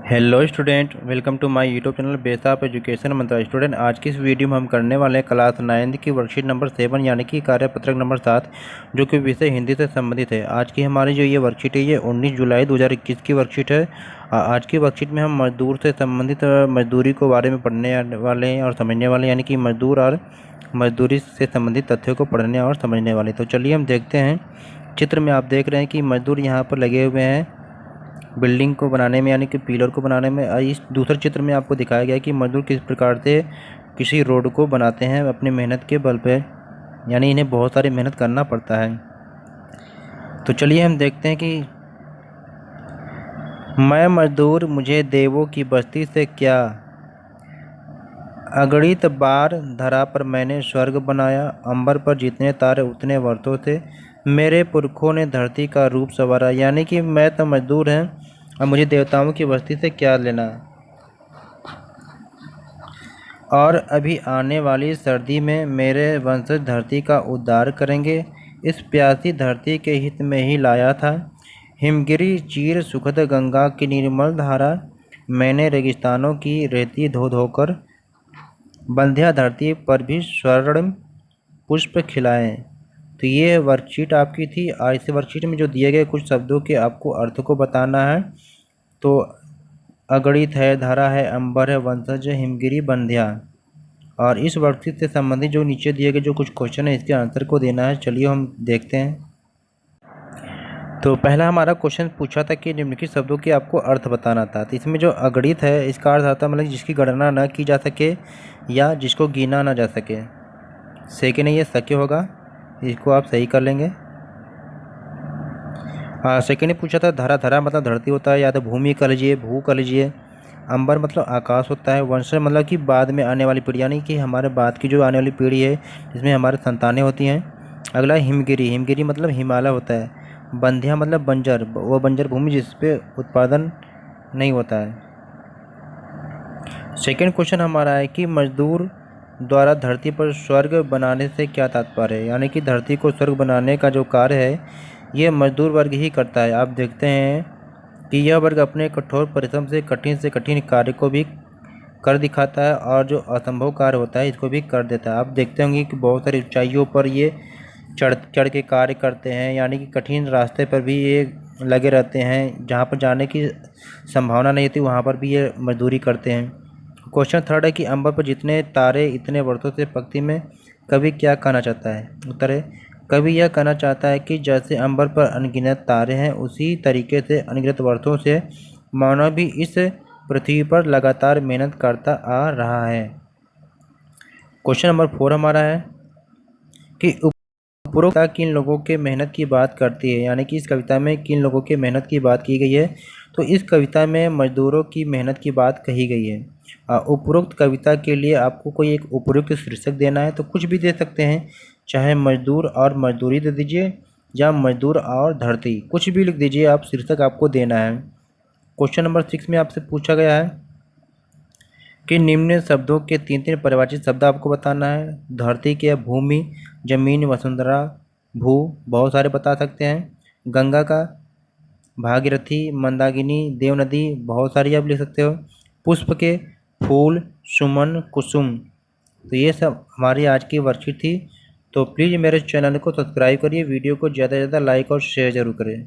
Hello student, welcome to my YouTube channel base of education Mantra. Student, आज की इस video में हम करने वाले हैं क्लास 9 की वर्कशीट नंबर 7 यानी कि कार्यपत्रक नंबर 7, जो कि विषय हिंदी से संबंधित है। आज की हमारी जो ये वर्कशीट है ये 19 जुलाई 2021 की वर्कशीट है। आज की वर्कशीट में हम मजदूर से संबंधित मजदूरी को बारे में पढ़ने वाले हैं और समझने वाले हैं, यानी कि मजदूर और मजदूरी से संबंधित तथ्यों को पढ़ने और समझने वाले। तो चलिए हम देखते हैं। चित्र में आप देख रहे हैं कि मजदूर यहाँ पर लगे हुए हैं बिल्डिंग को बनाने में, यानी कि पिलर को बनाने में। और इस दूसरे चित्र में आपको दिखाया गया है कि मजदूर किस प्रकार से किसी रोड को बनाते हैं अपनी मेहनत के बल पे, यानी इन्हें बहुत सारी मेहनत करना पड़ता है। तो चलिए हम देखते हैं कि मैं मजदूर, मुझे देवों की बस्ती से क्या, अगणित बार धरा पर मैंने स्वर्ग बनाया, अंबर पर जितने तारे उतने वर्तों से मेरे पुरखों ने धरती का रूप संवारा। यानी कि मैं तो मजदूर हैं और मुझे देवताओं की बस्ती से क्या लेना। और अभी आने वाली सर्दी में मेरे वंशज धरती का उद्धार करेंगे। इस प्यासी धरती के हित में ही लाया था हिमगिरी चीर सुखद गंगा की निर्मल धारा। मैंने रेगिस्तानों की रेती धो धोकर बंध्या धरती पर भी स्वर्ण पुष्प खिलाएं। तो ये वर्कशीट आपकी थी, और इस वर्कशीट में जो दिए गए कुछ शब्दों के आपको अर्थ को बताना है। तो अगणित है, धारा है, अंबर है, वंशज है, हिमगिरी, बंध्या। और इस वर्कशीट से संबंधित जो नीचे दिए गए जो कुछ क्वेश्चन है इसके आंसर को देना है। चलिए हम देखते हैं। तो पहला हमारा क्वेश्चन पूछा था कि निम्नलिखित शब्दों के आपको अर्थ बताना था। तो इसमें जो अगणित है इसका अर्थ आता है मतलब जिसकी गणना न की जा सके या जिसको गिना ना जा सके। सेकेंड है ये शक्य होगा, इसको आप सही कर लेंगे। हाँ, सेकेंड ने पूछा था धरा, धरा मतलब धरती होता है, या तो भूमि कह लीजिए, भू कह लीजिए। अंबर मतलब आकाश होता है। वंश मतलब कि बाद में आने वाली पीढ़ी, यानी कि हमारे बाद की जो आने वाली पीढ़ी है जिसमें हमारे संतानें होती हैं। अगला हिमगिरी, हिमगिरी मतलब हिमालय होता है। बंध्या मतलब बंजर, वो बंजर भूमि जिस पे उत्पादन नहीं होता है। सेकेंड क्वेश्चन हमारा है कि मजदूर द्वारा धरती पर स्वर्ग बनाने से क्या तात्पर्य है। यानी कि धरती को स्वर्ग बनाने का जो कार्य है ये मजदूर वर्ग ही करता है। आप देखते हैं कि यह वर्ग अपने कठोर परिश्रम से कठिन कार्य को भी कर दिखाता है, और जो असंभव कार्य होता है इसको भी कर देता है। आप देखते होंगे कि बहुत सारी ऊंचाइयों पर ये चढ़ चढ़ के कार्य करते हैं, यानी कि कठिन रास्ते पर भी ये लगे रहते हैं। जहाँ पर जाने की संभावना नहीं होती वहाँ पर भी ये मजदूरी करते हैं। क्वेश्चन थर्ड है कि अंबर पर जितने तारे इतने वर्षों से पंक्ति में कवि क्या कहना चाहता है। उत्तर है कवि यह कहना चाहता है कि जैसे अंबर पर अनगिनत तारे हैं उसी तरीके से अनगिनत वर्षों से मानव भी इस पृथ्वी पर लगातार मेहनत करता आ रहा है। क्वेश्चन नंबर 4 हमारा है कि उपरोक्त किन लोगों के मेहनत की बात करती है। यानी कि इस कविता में किन लोगों के मेहनत की बात की गई है। तो इस कविता में मजदूरों की मेहनत की बात कही गई है। उपरोक्त कविता के लिए आपको कोई एक उपयुक्त शीर्षक देना है तो कुछ भी दे सकते हैं, चाहे मजदूर और मजदूरी दे दीजिए या मजदूर और धरती, कुछ भी लिख दीजिए। आप शीर्षक आपको देना है। क्वेश्चन नंबर 6 में आपसे पूछा गया है कि निम्न शब्दों के 3 परिभाषित शब्द आपको बताना है। धरती के भूमि, जमीन, वसुंधरा, भू, बहुत सारे बता सकते हैं। गंगा का, भागीरथी, मंदाकिनी, देवनदी, बहुत सारी आप लिख सकते हो। पुष्प के, फूल, सुमन, कुसुम। तो ये सब हमारी आज की वर्कशीट थी। तो प्लीज़ मेरे चैनल को सब्सक्राइब करिए, वीडियो को ज़्यादा से ज़्यादा लाइक और शेयर ज़रूर करें।